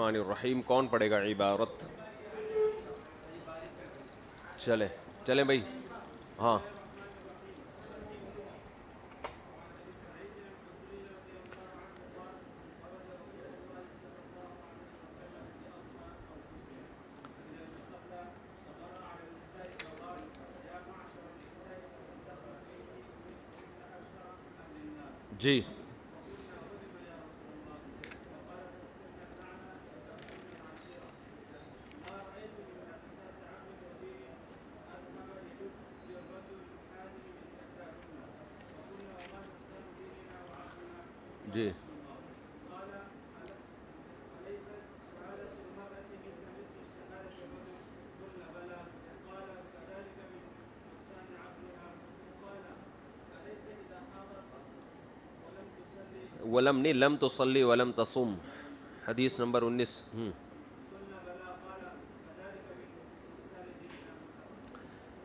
الرحمن الرحیم. کون پڑھے گا عبارت؟ چلیں بھائی. ہاں جی. جی ولم نہیں، لم تصلی ولم تصم، حدیث نمبر 19.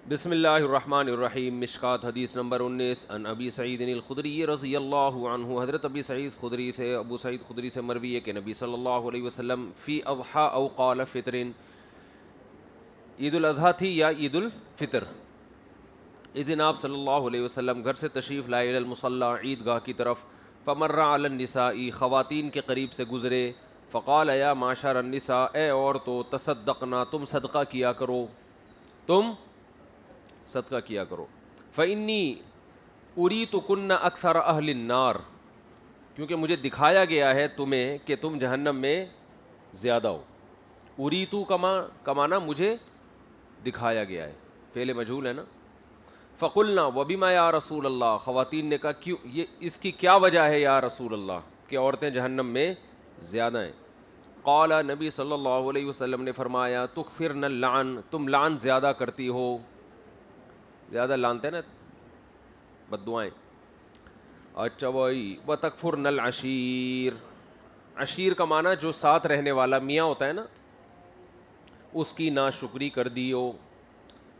بسم اللہ الرحمن الرحیم. مشکات حدیث نمبر 19. ان ابی سعید الخدری رضی اللہ عنہ، حضرت ابو سعید خدری سے مروی ہے کہ نبی صلی اللہ علیہ وسلم فی اضحیٰ او قال فطر، عید الاضحیٰ تھی یا عید الفطر، اس دن آپ صلی اللہ علیہ وسلم گھر سے تشریف لائے الی المصلی، عید گاہ کی طرف. فمر علی النساء، خواتین کے قریب سے گزرے. فقال یا معشر النساء، اے عورتو، تصدقنا، تم صدقہ کیا کرو، تم صدقہ کیا کرو. فإنی أُرِیتُکُنَّ أَکْثَرَ أَہْلِ النَّارِ، کیونکہ مجھے دکھایا گیا ہے تمہیں کہ تم جہنم میں زیادہ ہو. اُریتُ کا معنی مجھے دکھایا گیا ہے، فعل مجہول ہے نا. فقلنا وبما یا رسول اللہ، خواتین نے کہا کیوں، یہ اس کی کیا وجہ ہے یا رسول اللہ کہ عورتیں جہنم میں زیادہ ہیں. قال، نبی صلی اللہ علیہ وسلم نے فرمایا، تکثرن اللعن، تم لعن زیادہ کرتی ہو، زیادہ لانتے نا، بد دعائیں. اچھا بھائی. وتکفرن العشیر، عشیر کا معنی جو ساتھ رہنے والا میاں ہوتا ہے نا، اس کی ناشکری کر دیو.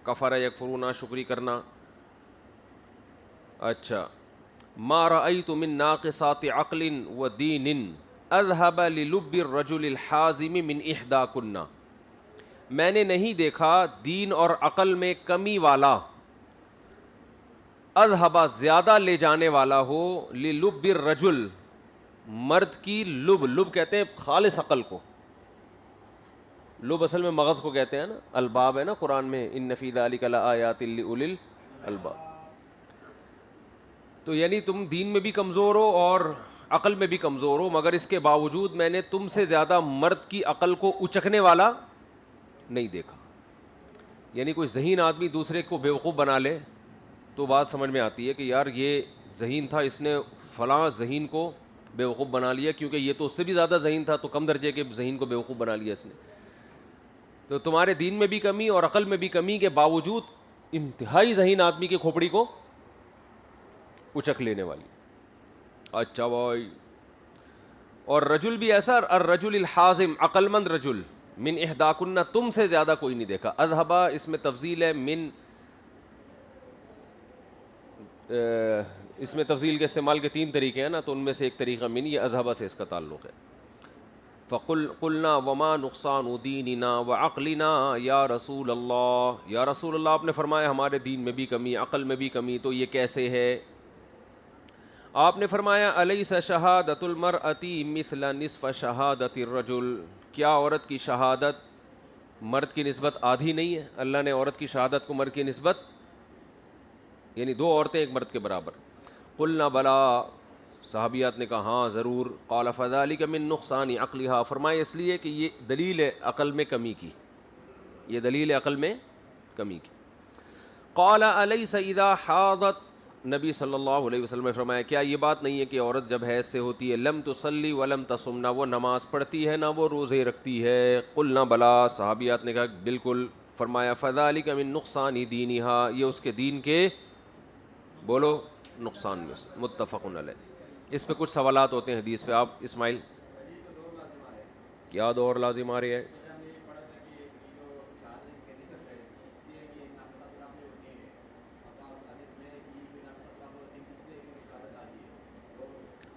کفر یکفرو، ناشکری کرنا. اچھا. ما رأیت من ناقصات عقل و دین اذهب للب الرجل الحازم من احداکن، میں نے نہیں دیکھا دین اور عقل میں کمی والا، اذهب زیادہ لے جانے والا ہو، للب الرجل مرد کی، لب کہتے ہیں خالص عقل کو، لب اصل میں مغز کو کہتے ہیں نا، الباب ہے نا قرآن میں، ان فی ذلک لآیات لأولی الالباب. تو یعنی تم دین میں بھی کمزور ہو اور عقل میں بھی کمزور ہو، مگر اس کے باوجود میں نے تم سے زیادہ مرد کی عقل کو اچکنے والا نہیں دیکھا. یعنی کوئی ذہین آدمی دوسرے کو بیوقوف بنا لے تو بات سمجھ میں آتی ہے کہ یار یہ ذہین تھا، اس نے فلاں ذہین کو بیوقوف بنا لیا، کیونکہ یہ تو اس سے بھی زیادہ ذہین تھا، تو کم درجے کے ذہین کو بیوقوف بنا لیا اس نے. تو تمہارے دین میں بھی کمی اور عقل میں بھی کمی کے باوجود انتہائی ذہین آدمی کی کھوپڑی کو اچک لینے والی. اچھا بھائی. اور رجل بھی ایسا، الرجل الحازم، عقل مند رجل، من احداکن، تم سے زیادہ کوئی نہیں دیکھا. اذهب اس میں تفضیل ہے، من اس میں تفضیل کے استعمال کے 3 طریقے ہیں نا، تو ان میں سے ایک طریقہ من، یہ اذهب سے اس کا تعلق ہے. قلنا وما نقصان دیننا وعقلنا یا رسول اللہ، یا رسول اللہ، آپ نے فرمایا ہمارے دین میں بھی کمی، عقل میں بھی کمی، تو یہ کیسے ہے؟ آپ نے فرمایا الیس شہادت المرأۃ مثل نصف شہادت الرجل، کیا عورت کی شہادت مرد کی نسبت آدھی نہیں ہے؟ اللہ نے عورت کی شہادت کو مرد کی نسبت، یعنی 2 عورتیں ایک مرد کے برابر. قلنا بلا، صحابیات نے کہا ہاں ضرور. قال فذلک من نقصان عقلها، فرمایا اس لیے کہ یہ دلیل ہے عقل میں کمی کی، یہ دلیل ہے عقل میں کمی کی. قال الیس اذا حاضت، نبی صلی اللہ علیہ وسلم نے فرمایا کیا یہ بات نہیں ہے کہ عورت جب حیض سے ہوتی ہے، لم تصلی ولم تصم، نہ وہ نماز پڑھتی ہے نہ وہ روزے رکھتی ہے؟ قلنا بلا، صحابیات نے کہا بالکل. فرمایا فذلک من نقصان دینها، یہ اس کے دین کے، بولو، نقصان میں سے. متفق علیہ. اس پہ کچھ سوالات ہوتے ہیں حدیث پہ. آپ اسماعیل کیا دو اور لازم آ رہے ہیں؟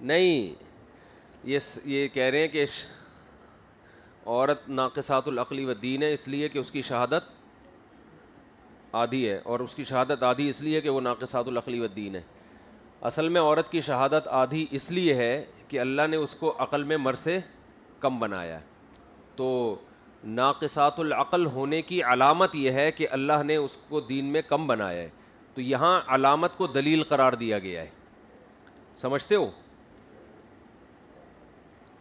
نہیں، یہ کہہ رہے ہیں کہ عورت ناقصات العقل والدین ہے اس لیے کہ اس کی شہادت آدھی ہے، اور اس کی شہادت آدھی اس لیے کہ وہ ناقصات العقل والدین ہے۔ اصل میں عورت کی شہادت آدھی اس لیے ہے کہ اللہ نے اس کو عقل میں مر سے کم بنایا ہے۔ تو ناقصات العقل ہونے کی علامت یہ ہے کہ اللہ نے اس کو دین میں کم بنایا ہے، تو یہاں علامت کو دلیل قرار دیا گیا ہے، سمجھتے ہو؟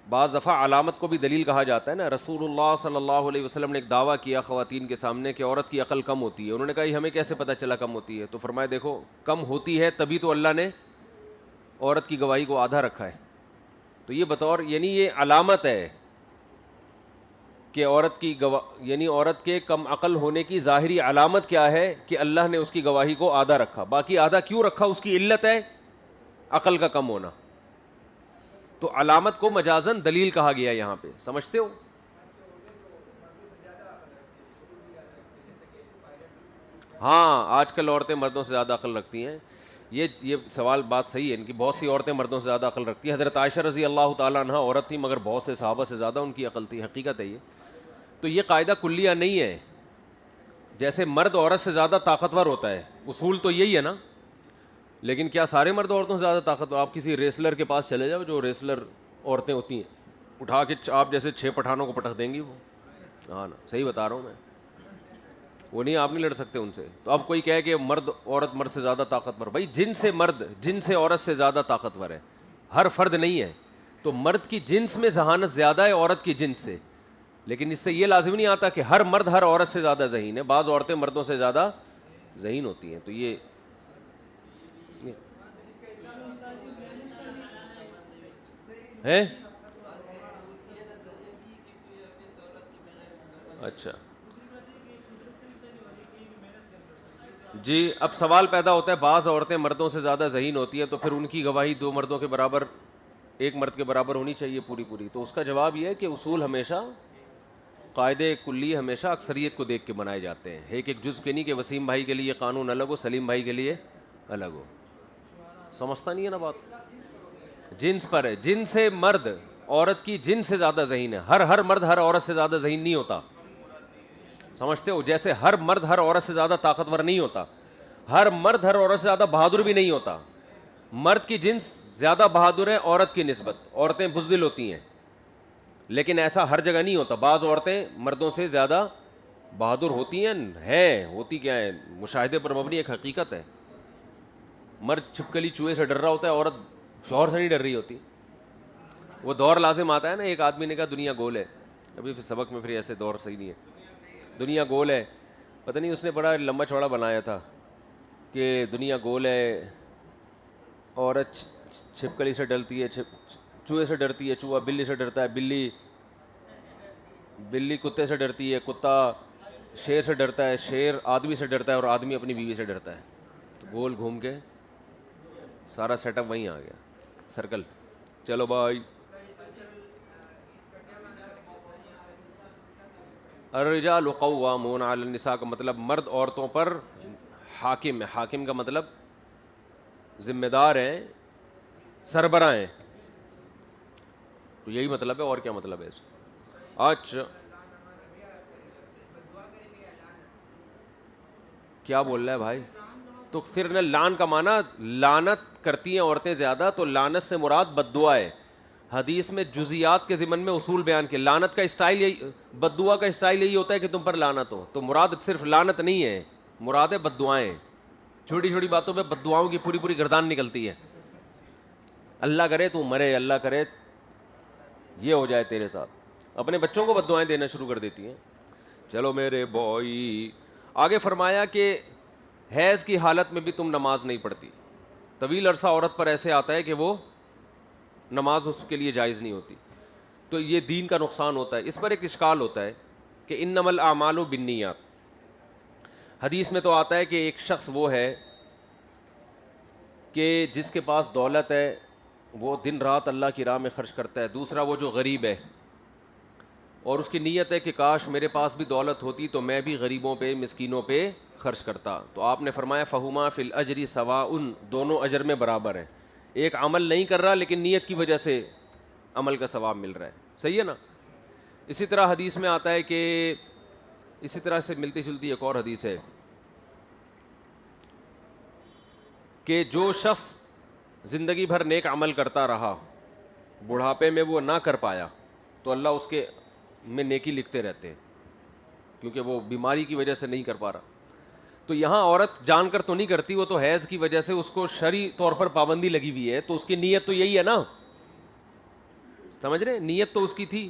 بعض دفعہ علامت کو بھی دلیل کہا جاتا ہے نا۔ رسول اللہ صلی اللہ علیہ وسلم نے ایک دعویٰ کیا خواتین کے سامنے کہ عورت کی عقل کم ہوتی ہے، انہوں نے کہا یہ ہمیں کیسے پتہ چلا کم ہوتی ہے؟ تو فرمایا دیکھو کم ہوتی ہے تبھی تو اللہ نے عورت کی گواہی کو آدھا رکھا ہے۔ تو یہ بطور یعنی یہ علامت ہے کہ عورت کی یعنی عورت کے کم عقل ہونے کی ظاہری علامت کیا ہے کہ اللہ نے اس کی گواہی کو آدھا رکھا۔ باقی آدھا کیوں رکھا؟ اس کی علت ہے عقل کا کم ہونا، تو علامت کو مجازن دلیل کہا گیا یہاں پہ، سمجھتے ہو؟ ہاں آج کل عورتیں مردوں سے زیادہ عقل رکھتی ہیں، یہ سوال بات صحیح ہے، ان کی بہت سی عورتیں مردوں سے زیادہ عقل رکھتی ہیں۔ حضرت عائشہ رضی اللہ تعالیٰ عنہ عورت تھی مگر بہت سے صحابہ سے زیادہ ان کی عقل تھی، حقیقت ہے یہ۔ تو یہ قاعدہ کلیہ نہیں ہے، جیسے مرد عورت سے زیادہ طاقتور ہوتا ہے، اصول تو یہی ہے نا، لیکن کیا سارے مرد عورتوں سے زیادہ طاقتور؟ آپ کسی ریسلر کے پاس چلے جاؤ، جو ریسلر عورتیں ہوتی ہیں اٹھا کے آپ جیسے 6 پٹھانوں کو پٹک دیں گی وہ، ہاں نا، صحیح بتا رہا ہوں میں، وہ نہیں، آپ نہیں لڑ سکتے ان سے۔ تو اب کوئی کہے کہ مرد عورت مرد سے زیادہ طاقتور، بھائی جن سے مرد جن سے عورت سے زیادہ طاقتور ہے، ہر فرد نہیں ہے، تو مرد کی جنس میں ذہانت زیادہ ہے عورت کی جنس سے، لیکن اس سے یہ لازم نہیں آتا کہ ہر مرد ہر عورت سے زیادہ ذہین ہے، بعض عورتیں مردوں سے زیادہ ذہین ہوتی ہیں۔ تو یہ ہے اچھا جی۔ اب سوال پیدا ہوتا ہے بعض عورتیں مردوں سے زیادہ ذہین ہوتی ہیں تو پھر ان کی گواہی 2 مردوں کے برابر، 1 مرد کے برابر ہونی چاہیے پوری پوری۔ تو اس کا جواب یہ ہے کہ اصول ہمیشہ، قاعدے کلی ہمیشہ اکثریت کو دیکھ کے بنائے جاتے ہیں، ایک جز کے نہیں کہ وسیم بھائی کے لیے قانون الگ ہو سلیم بھائی کے لیے الگ ہو۔ سمجھتا نہیں ہے نا بات؟ جنس پر ہے، جن سے مرد عورت کی جن سے زیادہ ذہین ہے، ہر مرد ہر عورت سے زیادہ ذہین نہیں ہوتا، سمجھتے ہو؟ جیسے ہر مرد ہر عورت سے زیادہ طاقتور نہیں ہوتا، ہر مرد ہر عورت سے زیادہ بہادر بھی نہیں ہوتا۔ مرد کی جنس زیادہ بہادر ہے عورت کی نسبت، عورتیں بزدل ہوتی ہیں، لیکن ایسا ہر جگہ نہیں ہوتا، بعض عورتیں مردوں سے زیادہ بہادر ہوتی ہیں، ہوتی کیا ہے، مشاہدے پر مبنی ایک حقیقت ہے۔ مرد چھپکلی چوہے سے ڈر رہا ہوتا ہے، عورت شوہر سے نہیں ڈر رہی ہوتی۔ وہ دور لازم آتا ہے نا، ایک آدمی نے کہا دنیا گول ہے، ابھی پھر سبق میں پھر ایسے دور صحیح نہیں ہے، دنیا گول ہے، پتہ نہیں اس نے بڑا لمبا چوڑا بنایا تھا کہ دنیا گول ہے، عورت چھپکلی سے ڈرتی ہے، چوہے سے ڈرتی ہے، چوہا بلی سے ڈرتا ہے، بلی کتے سے ڈرتی ہے، کتا شیر سے ڈرتا ہے، شیر آدمی سے ڈرتا ہے، اور آدمی اپنی بیوی سے ڈرتا ہے۔ تو گول گھوم کے سارا سیٹ اپ وہیں آ گیا، سرکل۔ چلو بھائی، الرجال قوامون علی النساء کا مطلب مرد عورتوں پر حاکم ہے، حاکم کا مطلب ذمہ دار ہیں، سربراہ ہیں، تو یہی مطلب ہے، اور کیا مطلب ہے اس کا؟ اچھا کیا بول رہا ہے بھائی؟ تو پھر نہ لعن کا معنی لعنت کرتی ہیں عورتیں زیادہ، تو لعنت سے مراد بد دعا ہے۔ حدیث میں جزیات کے ضمن میں اصول بیان کے، لعنت کا اسٹائل یہی، بد دعا کا اسٹائل یہی ہوتا ہے کہ تم پر لعنت ہو، تو مراد صرف لعنت نہیں ہے، مراد ہے بد دعائیں، چھوٹی چھوٹی باتوں پہ بد دعاؤں کی پوری پوری گردان نکلتی ہے، اللہ کرے تو مرے، اللہ کرے یہ ہو جائے تیرے ساتھ، اپنے بچوں کو بد دعائیں دینا شروع کر دیتی ہیں۔ چلو میرے بوئی، آگے فرمایا کہ حیض کی حالت میں بھی تم نماز نہیں پڑھتی، طویل عرصہ عورت پر ایسے آتا ہے کہ وہ نماز اس کے لیے جائز نہیں ہوتی، تو یہ دین کا نقصان ہوتا ہے۔ اس پر ایک اشکال ہوتا ہے کہ انما الاعمال بالنیات، حدیث میں تو آتا ہے کہ ایک شخص وہ ہے کہ جس کے پاس دولت ہے وہ دن رات اللہ کی راہ میں خرچ کرتا ہے، دوسرا وہ جو غریب ہے اور اس کی نیت ہے کہ کاش میرے پاس بھی دولت ہوتی تو میں بھی غریبوں پہ مسکینوں پہ خرچ کرتا، تو آپ نے فرمایا فہما فی الاجر سواء، دونوں اجر میں برابر ہیں، ایک عمل نہیں کر رہا لیکن نیت کی وجہ سے عمل کا ثواب مل رہا ہے، صحیح ہے نا؟ اسی طرح حدیث میں آتا ہے کہ اسی طرح سے ملتی جلتی ایک اور حدیث ہے کہ جو شخص زندگی بھر نیک عمل کرتا رہا، بڑھاپے میں وہ نہ کر پایا، تو اللہ اس کے میں نیکی لکھتے رہتے ہیں، کیونکہ وہ بیماری کی وجہ سے نہیں کر پا رہا. تو یہاں عورت جان کر تو نہیں کرتی، وہ تو حیض کی وجہ سے اس کو شرعی طور پر پابندی لگی ہوئی ہے، تو اس کی نیت تو یہی ہے نا، سمجھ رہے؟ نیت تو اس کی تھی.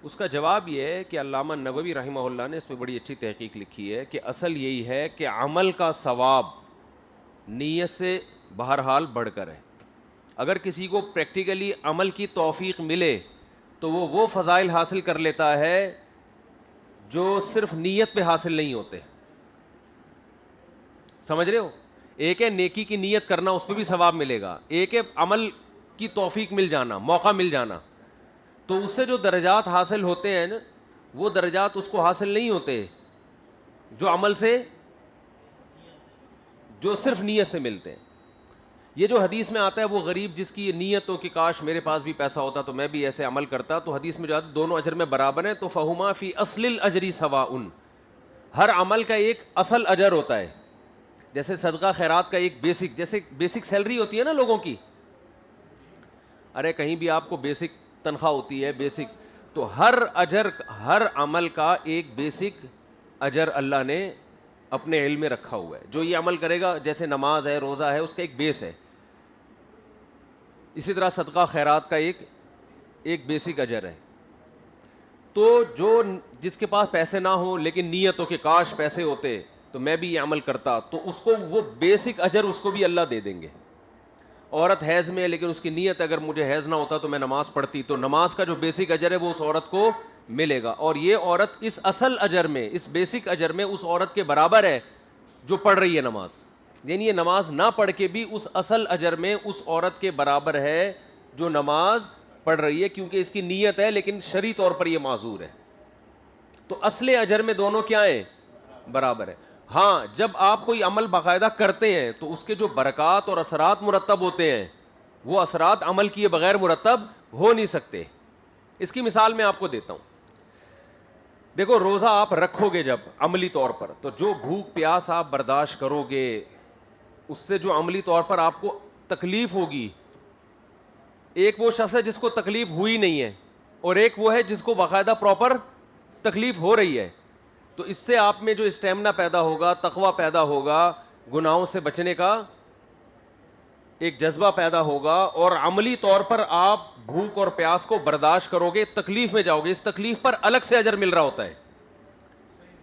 اس کا جواب یہ ہے کہ علامہ نووی رحمہ اللہ نے اس پہ بڑی اچھی تحقیق لکھی ہے کہ اصل یہی ہے کہ عمل کا ثواب نیت سے بہرحال بڑھ کر ہے. اگر کسی کو پریکٹیکلی عمل کی توفیق ملے تو وہ فضائل حاصل کر لیتا ہے جو صرف نیت پہ حاصل نہیں ہوتے. سمجھ رہے ہو؟ ایک ہے نیکی کی نیت کرنا، اس پہ بھی ثواب ملے گا، ایک ہے عمل کی توفیق مل جانا، موقع مل جانا. تو اس سے جو درجات حاصل ہوتے ہیں نا، وہ درجات اس کو حاصل نہیں ہوتے جو عمل سے، جو صرف نیت سے ملتے ہیں. یہ جو حدیث میں آتا ہے وہ غریب جس کی یہ نیت ہو کہ کاش میرے پاس بھی پیسہ ہوتا تو میں بھی ایسے عمل کرتا، تو حدیث میں جو آتا ہے دونوں اجر میں برابر ہیں. تو فہما فی اصل الاجر سواء، ہر عمل کا ایک اصل اجر ہوتا ہے. جیسے صدقہ خیرات کا ایک بیسک، جیسے بیسک سیلری ہوتی ہے نا لوگوں کی، ارے کہیں بھی آپ کو بیسک تنخواہ ہوتی ہے بیسک، تو ہر اجر، ہر عمل کا ایک بیسک اجر اللہ نے اپنے علم میں رکھا ہوا ہے. جو یہ عمل کرے گا، جیسے نماز ہے، روزہ ہے، اس کا ایک بیس ہے. اسی طرح صدقہ خیرات کا ایک بیسک اجر ہے. تو جس کے پاس پیسے نہ ہو لیکن نیت ہو کہ کاش پیسے ہوتے تو میں بھی یہ عمل کرتا، تو اس کو وہ بیسک اجر اس کو بھی اللہ دے دیں گے. عورت حیض میں ہے لیکن اس کی نیت اگر مجھے حیض نہ ہوتا تو میں نماز پڑھتی، تو نماز کا جو بیسک اجر ہے وہ اس عورت کو ملے گا. اور یہ عورت اس اصل اجر میں، اس بیسک اجر میں اس عورت کے برابر ہے جو پڑھ رہی ہے نماز. یعنی یہ نماز نہ پڑھ کے بھی اس اصل اجر میں اس عورت کے برابر ہے جو نماز پڑھ رہی ہے، کیونکہ اس کی نیت ہے لیکن شرعی طور پر یہ معذور ہے. تو اصل اجر میں دونوں کیا ہیں؟ برابر ہے. ہاں جب آپ کوئی عمل باقاعدہ کرتے ہیں تو اس کے جو برکات اور اثرات مرتب ہوتے ہیں، وہ اثرات عمل کیے بغیر مرتب ہو نہیں سکتے. اس کی مثال میں آپ کو دیتا ہوں. دیکھو روزہ آپ رکھو گے جب عملی طور پر، تو جو بھوک پیاس آپ برداشت کرو گے اس سے جو عملی طور پر آپ کو تکلیف ہوگی، ایک وہ شخص ہے جس کو تکلیف ہوئی نہیں ہے اور ایک وہ ہے جس کو باقاعدہ پراپر تکلیف ہو رہی ہے. تو اس سے آپ میں جو اسٹیمنا پیدا ہوگا، تقوی پیدا ہوگا، گناہوں سے بچنے کا ایک جذبہ پیدا ہوگا، اور عملی طور پر آپ بھوک اور پیاس کو برداشت کرو گے، تکلیف میں جاؤ گے، اس تکلیف پر الگ سے اجر مل رہا ہوتا ہے.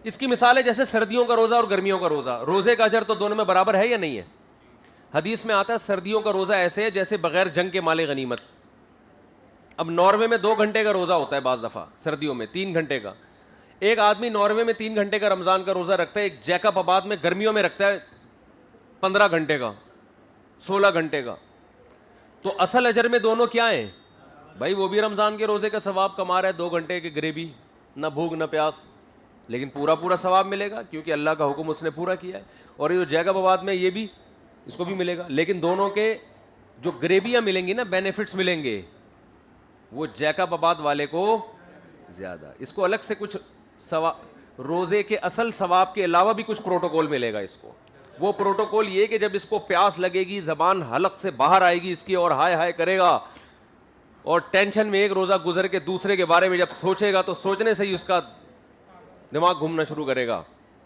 اس کی مثال ہے جیسے سردیوں کا روزہ اور گرمیوں کا روزہ. روزے کا اجر تو دونوں میں برابر ہے یا نہیں ہے؟ حدیث میں آتا ہے سردیوں کا روزہ ایسے ہے جیسے بغیر جنگ کے مال غنیمت. اب ناروے میں 2 گھنٹے کا روزہ ہوتا ہے، بعض دفعہ سردیوں میں 3 گھنٹے کا. ایک آدمی ناروے میں 3 گھنٹے کا رمضان کا روزہ رکھتا ہے، ایک جیکب آباد میں گرمیوں میں رکھتا ہے 15 گھنٹے کا، 16 گھنٹے کا. تو اصل اجر میں دونوں کیا ہیں بھائی؟ وہ بھی رمضان کے روزے کا ثواب کما رہا ہے، 2 گھنٹے کی گریوی، نہ بھوک نہ پیاس، لیکن پورا ثواب ملے گا کیونکہ اللہ کا حکم اس نے پورا کیا ہے. اور یہ جو جیکب آباد میں یہ بھی، اس کو بھی ملے گا، لیکن دونوں کے جو گریویاں ملیں گی نا، بینیفٹس ملیں گے، وہ جیکب آباد والے کو زیادہ. اس کو الگ سے کچھ روزے کے اصل ثواب کے علاوہ بھی کچھ پروٹوکول ملے گا اس کو. وہ پروٹوکول یہ کہ جب اس کو پیاس لگے گی، زبان حلق سے باہر آئے گی اس کی اور ہائے ہائے کرے گا، اور ٹینشن میں ایک روزہ گزر کے دوسرے کے بارے میں جب سوچے گا تو سوچنے سے ہی اس کا دماغ گھومنا شروع کرے گا.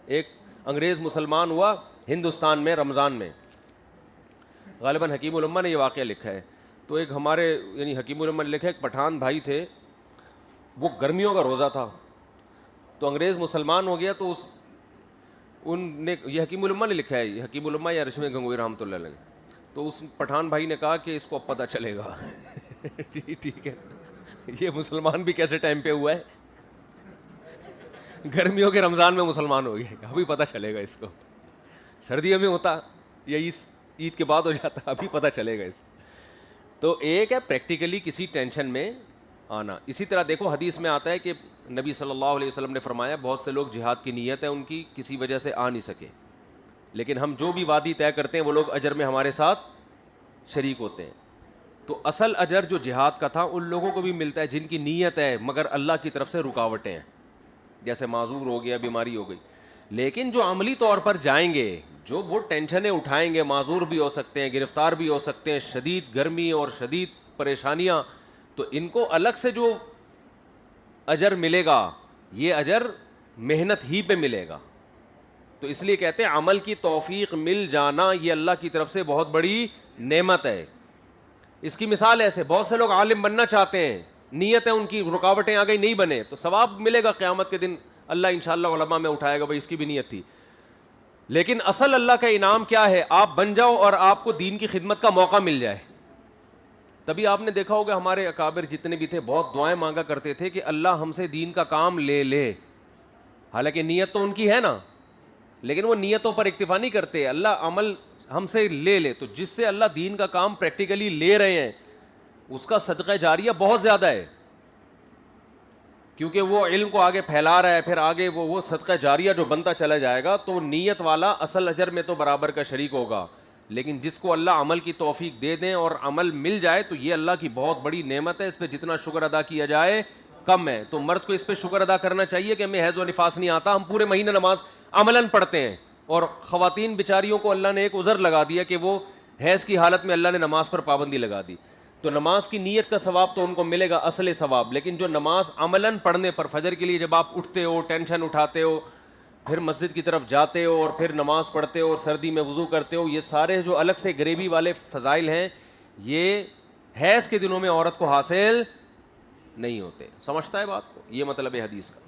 ایک انگریز مسلمان ہوا ہندوستان میں رمضان میں، غالباً حکیم الامہ نے یہ واقعہ لکھا ہے. تو ایک ہمارے یعنی حکیم الامہ نے لکھا ہے، ایک پٹھان بھائی تھے، وہ گرمیوں کا روزہ تھا، تو انگریز مسلمان ہو گیا. تو ان نے، یہ حکیم الامہ نے لکھا ہے، حکیم الامہ یا رشمی گنگوئی رحمۃ اللہ علیہ. تو اس پٹھان بھائی نے کہا کہ اس کو اب پتہ چلے گا ٹھیک ہے، یہ مسلمان بھی کیسے ٹائم پہ ہوا ہے، گرمیوں کے رمضان میں مسلمان ہو گیا، ابھی پتہ چلے گا اس کو. سردیوں میں ہوتا یا عید کے بعد ہو جاتا، ابھی پتہ چلے گا اس کو. تو ایک ہے پریکٹیکلی کسی ٹینشن میں آنا. اسی طرح دیکھو حدیث میں آتا ہے کہ نبی صلی اللہ علیہ وسلم نے فرمایا بہت سے لوگ جہاد کی نیت ہے ان کی، کسی وجہ سے آ نہیں سکے، لیکن ہم جو بھی وادی طے کرتے ہیں وہ لوگ اجر میں ہمارے ساتھ شریک ہوتے ہیں. تو اصل اجر جو جہاد کا تھا ان لوگوں کو بھی ملتا ہے جن کی نیت ہے مگر اللہ کی طرف سے رکاوٹیں ہیں، جیسے معذور ہو گیا، بیماری ہو گئی. لیکن جو عملی طور پر جائیں گے، جو وہ ٹینشنیں اٹھائیں گے، معذور بھی ہو سکتے ہیں، گرفتار بھی ہو سکتے ہیں، شدید گرمی اور شدید پریشانیاں، تو ان کو الگ سے جو اجر ملے گا یہ اجر محنت ہی پہ ملے گا. تو اس لیے کہتے ہیں عمل کی توفیق مل جانا یہ اللہ کی طرف سے بہت بڑی نعمت ہے. اس کی مثال ایسے بہت سے لوگ عالم بننا چاہتے ہیں، نیت ہے ان کی، رکاوٹیں آ گئی نہیں بنے، تو ثواب ملے گا قیامت کے دن، اللہ انشاءاللہ علماء میں اٹھائے گا، بھائی اس کی بھی نیت تھی. لیکن اصل اللہ کا انعام کیا ہے؟ آپ بن جاؤ اور آپ کو دین کی خدمت کا موقع مل جائے. تبھی آپ نے دیکھا ہوگا ہمارے اکابر جتنے بھی تھے بہت دعائیں مانگا کرتے تھے کہ اللہ ہم سے دین کا کام لے لے. حالانکہ نیت تو ان کی ہے نا، لیکن وہ نیتوں پر اکتفا نہیں کرتے، اللہ عمل ہم سے لے لے. تو جس سے اللہ دین کا کام پریکٹیکلی لے رہے ہیں اس کا صدقہ جاریہ بہت زیادہ ہے، کیونکہ وہ علم کو آگے پھیلا رہا ہے، پھر آگے وہ صدقہ جاریہ جو بنتا چلا جائے گا، تو نیت والا اصل اجر میں تو برابر کا شریک ہوگا. لیکن جس کو اللہ عمل کی توفیق دے دیں اور عمل مل جائے تو یہ اللہ کی بہت بڑی نعمت ہے، اس پہ جتنا شکر ادا کیا جائے کم ہے. تو مرد کو اس پہ شکر ادا کرنا چاہیے کہ ہمیں حیض و نفاس نہیں آتا، ہم پورے مہینے نماز عملاً پڑھتے ہیں. اور خواتین بیچاریوں کو اللہ نے ایک عذر لگا دیا کہ وہ حیض کی حالت میں اللہ نے نماز پر پابندی لگا دی. تو نماز کی نیت کا ثواب تو ان کو ملے گا، اصل ثواب. لیکن جو نماز عملاً پڑھنے پر، فجر کے لیے جب آپ اٹھتے ہو، ٹینشن اٹھاتے ہو، پھر مسجد کی طرف جاتے ہو اور پھر نماز پڑھتے ہو اور سردی میں وضو کرتے ہو، یہ سارے جو الگ سے گریوی والے فضائل ہیں یہ حیض کے دنوں میں عورت کو حاصل نہیں ہوتے. سمجھتا ہے بات کو؟ یہ مطلب ہے حدیث کا.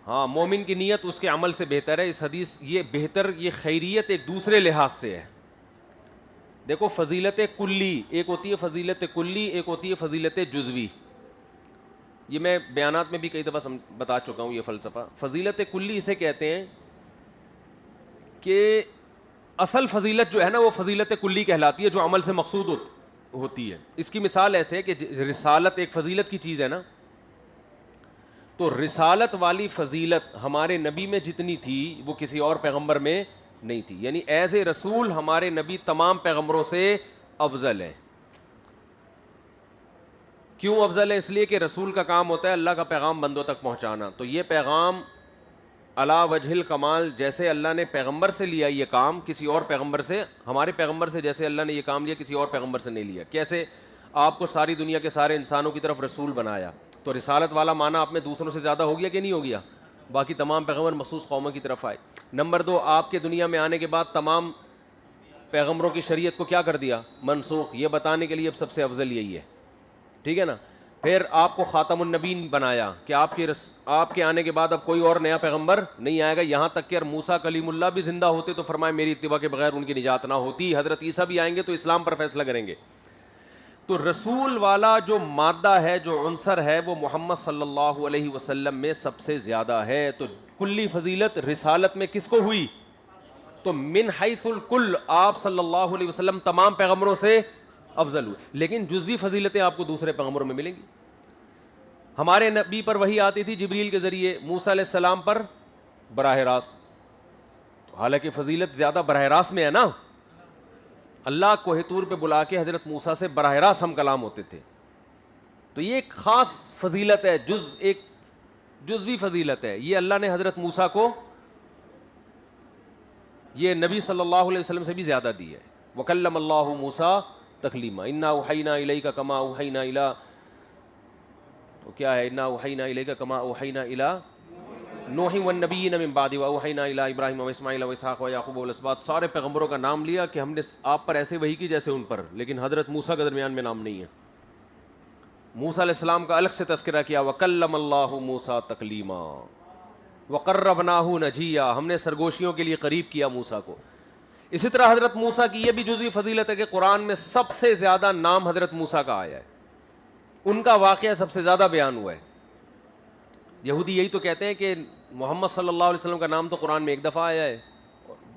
ہاں، مومن کی نیت اس کے عمل سے بہتر ہے. اس حدیث یہ بہتر، یہ خیریت ایک دوسرے لحاظ سے ہے. دیکھو فضیلت کلی ایک ہوتی ہے، فضیلت کلی ایک ہوتی ہے فضیلت جزوی. یہ میں بیانات میں بھی کئی دفعہ بتا چکا ہوں یہ فلسفہ. فضیلت کلی اسے کہتے ہیں کہ اصل فضیلت جو ہے نا وہ فضیلت کلی کہلاتی ہے، جو عمل سے مقصود ہوتی ہے. اس کی مثال ایسے ہے کہ رسالت ایک فضیلت کی چیز ہے نا، تو رسالت والی فضیلت ہمارے نبی میں جتنی تھی وہ کسی اور پیغمبر میں نہیں تھی. یعنی ایز اے رسول ہمارے نبی تمام پیغمبروں سے افضل ہے. کیوں افضل ہے؟ اس لیے کہ رسول کا کام ہوتا ہے اللہ کا پیغام بندوں تک پہنچانا. تو یہ پیغام علی وجہ الکمال جیسے اللہ نے پیغمبر سے لیا یہ کام، کسی اور پیغمبر سے، ہمارے پیغمبر سے جیسے اللہ نے یہ کام لیا کسی اور پیغمبر سے نہیں لیا. کیسے؟ آپ کو ساری دنیا کے سارے انسانوں کی طرف رسول بنایا، تو رسالت والا معنی آپ میں دوسروں سے زیادہ ہو گیا کہ نہیں ہو گیا؟ باقی تمام پیغمبر مخصوص قوموں کی طرف آئے. نمبر 2، آپ کے دنیا میں آنے کے بعد تمام پیغمبروں کی شریعت کو کیا کر دیا؟ منسوخ. یہ بتانے کے لیے اب سب سے افضل یہی ہے، ٹھیک ہے نا. پھر آپ کو خاتم النبیین بنایا کہ آپ کے آنے کے بعد اب کوئی اور نیا پیغمبر نہیں آئے گا. یہاں تک کہ موسیٰ کلیم اللہ بھی زندہ ہوتے تو فرمائے میری اتباع کے بغیر ان کی نجات نہ ہوتی. حضرت عیسیٰ بھی آئیں گے تو اسلام پر فیصلہ کریں گے. تو رسول والا جو مادہ ہے، جو عنصر ہے، وہ محمد صلی اللہ علیہ وسلم میں سب سے زیادہ ہے. تو کلی فضیلت رسالت میں کس کو ہوئی؟ تو من حیث الکل آپ صلی اللہ علیہ وسلم تمام پیغمبروں سے افضل ہوئے. لیکن جزوی فضیلتیں آپ کو دوسرے پیغمبروں میں ملیں گی. ہمارے نبی پر وحی آتی تھی جبریل کے ذریعے، موسیٰ علیہ السلام پر براہ راست. حالانکہ فضیلت زیادہ براہ راست میں ہے نا. اللہ کوہ طور پہ بلا کے حضرت موسیٰ سے براہ راست ہم کلام ہوتے تھے. تو یہ ایک خاص فضیلت ہے، ایک جزوی فضیلت ہے. یہ اللہ نے حضرت موسیٰ کو یہ نبی صلی اللہ علیہ وسلم سے بھی زیادہ دی ہے. وَكَلَّمَ اللَّهُ مُوسَىٰ تَكْلِيمًا إِنَّا أَوْحَيْنَا إِلَيْكَ كَمَا أَوْحَيْنَا إِلَىٰ، کیا ہے؟ إِنَّا أَوْحَيْنَا إِلَيْكَ كَمَا أَوْحَيْنَا إِلَىٰ نوح والنبیین من بعد وأوحینا الی ابراہیم واسماعیل واسحاق ویعقوب والاسباط. سارے پیغمبروں کا نام لیا کہ ہم نے آپ پر ایسے وحی کی جیسے ان پر، لیکن حضرت موسیٰ کے درمیان میں نام نہیں ہے. موسیٰ علیہ السلام کا الگ سے تذکرہ کیا، وکلم اللہ موسیٰ تکلیما وقربناہ نجیا، ہم نے سرگوشیوں کے لیے قریب کیا موسیٰ کو. اسی طرح حضرت موسیٰ کی یہ بھی جزوی فضیلت ہے کہ قرآن میں سب سے زیادہ نام حضرت موسیٰ کا آیا ہے، ان کا واقعہ سب سے زیادہ بیان ہوا ہے. یہودی یہی تو کہتے ہیں کہ محمد صلی اللہ علیہ وسلم کا نام تو قرآن میں ایک دفعہ آیا ہے،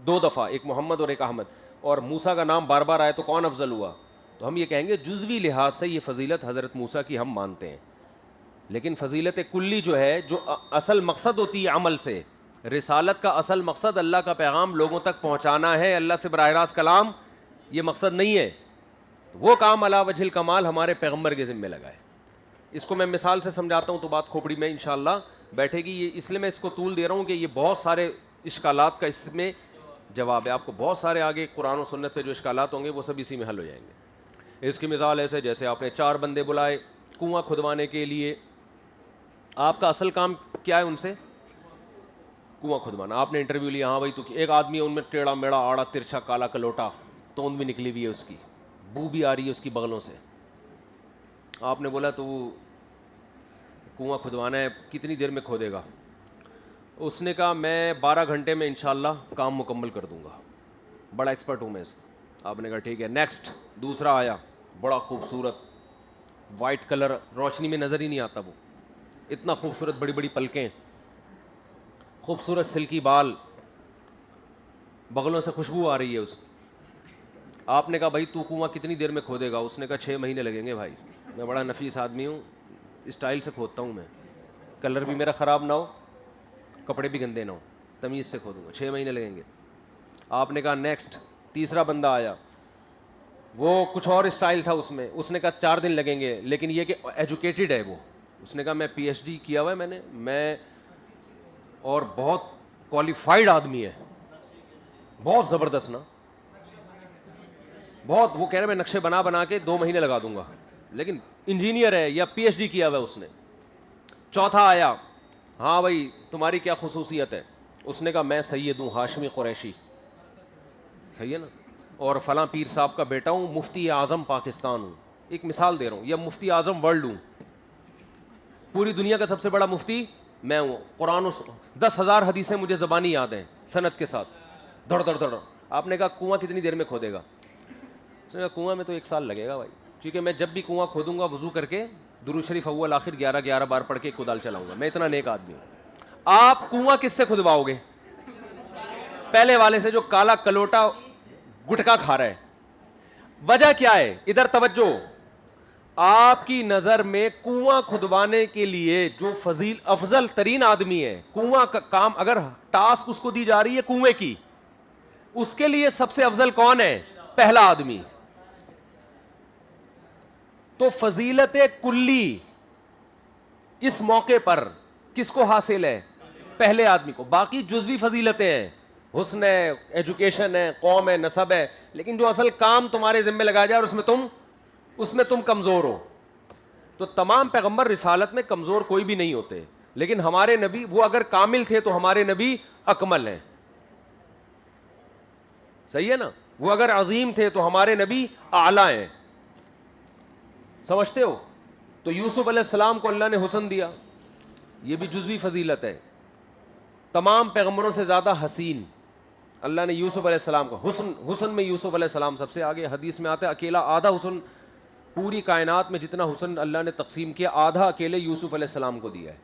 2 دفعہ، ایک محمد اور ایک احمد، اور موسیٰ کا نام بار بار آیا، تو کون افضل ہوا؟ تو ہم یہ کہیں گے جزوی لحاظ سے یہ فضیلت حضرت موسیٰ کی ہم مانتے ہیں. لیکن فضیلت کلی جو ہے، جو اصل مقصد ہوتی ہے عمل سے، رسالت کا اصل مقصد اللہ کا پیغام لوگوں تک پہنچانا ہے، اللہ سے براہ راست کلام یہ مقصد نہیں ہے. وہ کام علی وجہ الکمال ہمارے پیغمبر کے ذمہ لگا ہے. اس کو میں مثال سے سمجھاتا ہوں تو بات کھوپڑی میں انشاءاللہ بیٹھے گی. یہ اس لیے میں اس کو طول دے رہا ہوں کہ یہ بہت سارے اشکالات کا اس میں جواب ہے. آپ کو بہت سارے آگے قرآن و سنت پہ جو اشکالات ہوں گے وہ سب اسی میں حل ہو جائیں گے. اس کی مثال ایسے جیسے آپ نے 4 بندے بلائے کنواں کھدوانے کے لیے. آپ کا اصل کام کیا ہے؟ ان سے کنواں کھدوانا. آپ نے انٹرویو لیا, ہاں بھائی تو ایک آدمی ہے ان میں ٹیڑھا میڑا آڑا ترچھا کالا کلوٹا, توند بھی نکلی ہوئی ہے, اس کی بو بھی آ رہی ہے اس کی بغلوں سے. آپ نے بولا تو وہ کنواں کھدوانا ہے, کتنی دیر میں کھودے گا؟ اس نے کہا میں 12 گھنٹے میں انشاءاللہ کام مکمل کر دوں گا, بڑا ایکسپرٹ ہوں میں اس کا. آپ نے کہا ٹھیک ہے. نیکسٹ دوسرا آیا, بڑا خوبصورت وائٹ کلر, روشنی میں نظر ہی نہیں آتا, وہ اتنا خوبصورت, بڑی بڑی پلکیں, خوبصورت سلکی بال, بغلوں سے خوشبو آ رہی ہے اس کی. آپ نے کہا بھائی تو کنواں کتنی دیر میں کھودے گا؟ اس نے کہا 6 مہینے لگیں گے بھائی, میں بڑا نفیس آدمی ہوں, اسٹائل سے کھودتا ہوں میں, کلر بھی میرا خراب نہ ہو, کپڑے بھی گندے نہ ہو, تمیز سے کھودوں گا, 6 مہینے لگیں گے. آپ نے کہا نیکسٹ. تیسرا بندہ آیا, وہ کچھ اور اسٹائل تھا اس میں, اس نے کہا 4 دن لگیں گے, لیکن یہ کہ ایجوکیٹڈ ہے وہ. اس نے کہا میں پی ایچ ڈی کیا ہوا ہے میں اور بہت کوالیفائڈ آدمی ہے, بہت زبردست نا, بہت. وہ کہہ رہے میں نقشے بنا کے 2 مہینے لگا دوں گا, لیکن انجینئر ہے یا پی ایچ ڈی کیا ہوا ہے اس نے. چوتھا آیا, ہاں بھائی تمہاری کیا خصوصیت ہے؟ اس نے کہا میں سید ہوں, ہاشمی قریشی, صحیح ہے نا, اور فلاں پیر صاحب کا بیٹا ہوں, مفتی اعظم پاکستان ہوں. ایک مثال دے رہا ہوں, یا مفتی اعظم ورلڈ ہوں, پوری دنیا کا سب سے بڑا مفتی میں ہوں. قرآن و 10,000 حدیثیں مجھے زبانی یاد ہیں سند کے ساتھ, دڑ دڑ دڑ. آپ نے کہا کنواں کتنی دیر میں کھودے گا؟ اس نے کہا کنواں میں تو 1 سال لگے گا بھائی, کیونکہ میں جب بھی کنواں کھودوں گا وضو کر کے درود شریف اول آخر 11 بار پڑھ کے کدال چلاؤں گا, میں اتنا نیک آدمی ہوں. آپ کنواں کس سے کھدواؤ گے؟ پہلے والے سے جو کالا کلوٹا گٹکا کھا رہا ہے. وجہ کیا ہے؟ ادھر توجہ. آپ کی نظر میں کنواں کھدوانے کے لیے جو افضل ترین آدمی ہے, کنواں کا کام اگر ٹاسک اس کو دی جا رہی ہے کنویں کی, اس کے لیے سب سے افضل کون ہے؟ پہلا آدمی. تو فضیلت کلی اس موقع پر کس کو حاصل ہے؟ پہلے آدمی کو. باقی جزوی فضیلتیں ہیں, حسن ہے, ایجوکیشن ہے, قوم ہے, نسب ہے, لیکن جو اصل کام تمہارے ذمہ لگایا جائے اور اس میں تم کمزور ہو. تو تمام پیغمبر رسالت میں کمزور کوئی بھی نہیں ہوتے, لیکن ہمارے نبی وہ اگر کامل تھے تو ہمارے نبی اکمل ہیں, صحیح ہے نا. وہ اگر عظیم تھے تو ہمارے نبی اعلیٰ ہیں, سمجھتے ہو. تو یوسف علیہ السلام کو اللہ نے حسن دیا, یہ بھی جزوی فضیلت ہے. تمام پیغمبروں سے زیادہ حسین اللہ نے یوسف علیہ السلام کو, حسن میں یوسف علیہ السلام سب سے آگے. حدیث میں آتا ہے اکیلا آدھا حسن, پوری کائنات میں جتنا حسن اللہ نے تقسیم کیا آدھا اکیلے یوسف علیہ السلام کو دیا ہے,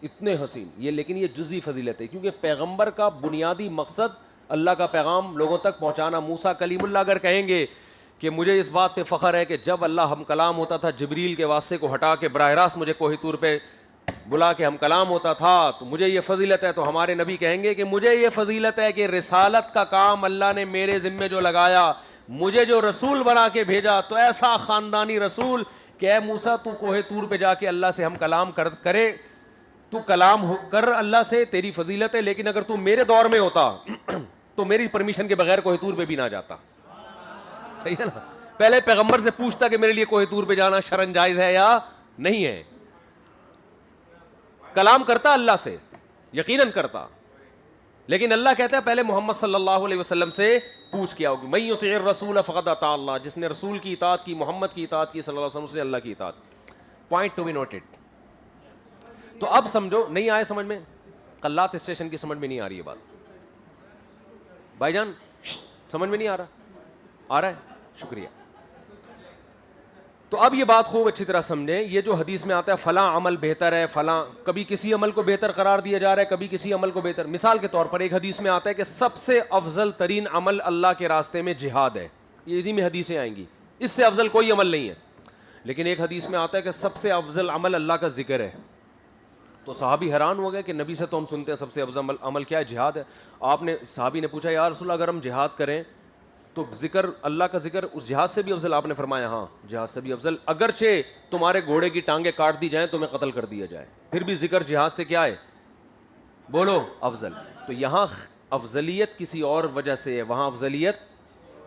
اتنے حسین. یہ لیکن یہ جزوی فضیلت ہے, کیونکہ پیغمبر کا بنیادی مقصد اللہ کا پیغام لوگوں تک پہنچانا. موسیٰ کلیم اللہ اگر کہیں گے کہ مجھے اس بات پہ فخر ہے کہ جب اللہ ہم کلام ہوتا تھا جبریل کے واسطے کو ہٹا کے براہ راست مجھے کوہ طور پہ بلا کے ہم کلام ہوتا تھا, تو مجھے یہ فضیلت ہے, تو ہمارے نبی کہیں گے کہ مجھے یہ فضیلت ہے کہ رسالت کا کام اللہ نے میرے ذمے جو لگایا, مجھے جو رسول بنا کے بھیجا, تو ایسا خاندانی رسول کہ اے موسیٰ تو کوہ طور پہ جا کے اللہ سے ہم کلام کرے, تو کلام کر اللہ سے, تیری فضیلت ہے. لیکن اگر تو میرے دور میں ہوتا تو میری پرمیشن کے بغیر کوہ طور پہ بھی نہ جاتا, صحیح ہے نا. پہلے پیغمبر سے پوچھتا کہ میرے لیے کوہ طور پہ جانا شرعن جائز ہے یا نہیں ہے. کلام کرتا اللہ سے, یقیناً کرتا, لیکن اللہ کہتا ہے پہلے محمد صلی اللہ علیہ وسلم سے پوچھ کیا ہوگی. من یطع الرسول فقد اطاع اللہ, جس نے رسول کی اطاعت کی, محمد کی اطاعت کی صلی اللہ علیہ وسلم, سے اللہ کی اطاعت. Point to be noted. تو اب سمجھو, نہیں آئے سمجھ میں؟ قلات اسٹیشن کی سمجھ میں نہیں آ رہی ہے بات بھائی جان, سمجھ میں نہیں آ رہا؟ آ رہا ہے, شکریہ. تو اب یہ بات خوب اچھی طرح سمجھیں. یہ جو حدیث میں آتا ہے فلاں عمل بہتر ہے, فلاں, کبھی کسی عمل کو بہتر قرار دیا جا رہا ہے, کبھی کسی عمل کو بہتر. مثال کے طور پر ایک حدیث میں آتا ہے کہ سب سے افضل ترین عمل اللہ کے راستے میں جہاد ہے. یہ اسی میں حدیثیں آئیں گی, اس سے افضل کوئی عمل نہیں ہے. لیکن ایک حدیث میں آتا ہے کہ سب سے افضل عمل اللہ کا ذکر ہے. تو صحابی حیران ہو گئے کہ نبی سے تو ہم سنتے ہیں سب سے افضل عمل کیا ہے؟ جہاد ہے. آپ نے, صحابی نے پوچھا یا رسول اللہ اگر ہم جہاد کریں تو ذکر اللہ کا ذکر اس جہاد سے بھی افضل آپ نے فرمایا؟ ہاں جہاد سے بھی افضل، اگرچہ تمہارے گھوڑے کی ٹانگیں کاٹ دی جائیں، تمہیں قتل کر دیا جائے، پھر بھی ذکر جہاد سے کیا ہے؟ بولو افضل۔ تو یہاں افضلیت کسی اور وجہ سے ہے، وہاں افضلیت